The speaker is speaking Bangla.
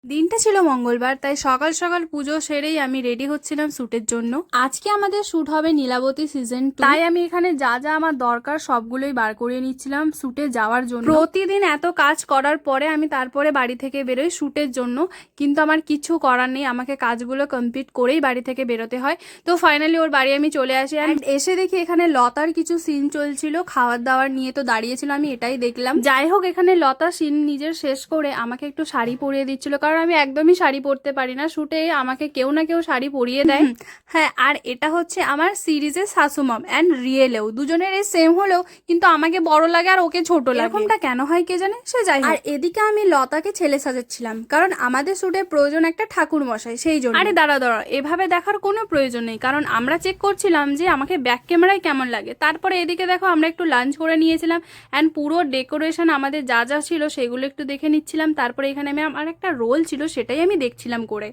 দিনটা ছিল মঙ্গলবার, তাই সকাল সকাল পুজো সেরেই আমি রেডি হচ্ছিলাম শ্যুটের জন্য। আজকে আমাদের শ্যুট হবে নীলাবতী সিজন 2, তাই আমি এখানে যা যা আমার দরকার সবগুলোই বার করে নিচ্ছিলাম শ্যুটে যাওয়ার জন্য। প্রতিদিন এত কাজ করার পরে আমি তারপরে বাড়ি থেকে বেরোই শ্যুটের জন্য, কিন্তু আমার কিছু করার নেই, আমাকে কাজগুলো কমপ্লিট করেই বাড়ি থেকে বেরোতে হয়। তো ফাইনালি ওর বাড়ি আমি চলে আসি, অ্যান্ড এসে দেখি এখানে লতার কিছু সিন চলছিল, খাওয়ার দাওয়ার নিয়ে তো দাঁড়িয়েছিল, আমি এটাই দেখলাম। যাই হোক, এখানে লতা সিন নিজের শেষ করে আমাকে একটু শাড়ি পরিয়ে দিচ্ছিল, কারণ আমি একদমই শাড়ি পরতে পারি না। শুটে আমাকে কেউ না কেউ শাড়ি পরিয়ে দেয়। হ্যাঁ, আর এটা হচ্ছে আমার সিরিজের শাশুমম, অ্যান্ড রিয়েলেও দুজনের এই সেম হলেও কিন্তু আমাকে বড় লাগে আর ওকে ছোট লাগে। এরকমটা কেন হয় কে জানে, সে যাই হোক। আর এদিকে আমি লতাকে ছেলে সাজাচ্ছিলাম, কারণ আমাদের শুটে প্রয়োজন একটা ঠাকুর মশাই, সেই জন্য। আরে দাঁড়া, এভাবে দেখার কোনো প্রয়োজন নেই, কারণ আমরা চেক করছিলাম যে আমাকে ব্যাক ক্যামেরায় কেমন লাগে। তারপরে এদিকে দেখো, আমরা একটু লাঞ্চ করে নিয়েছিলাম, অ্যান্ড পুরো ডেকোরেশন আমাদের যা যা ছিল সেগুলো একটু দেখে নিচ্ছিলাম। তারপরে এখানে আমি আমার একটা রোল ছিল, সেটাই আমি দেখছিলাম করে।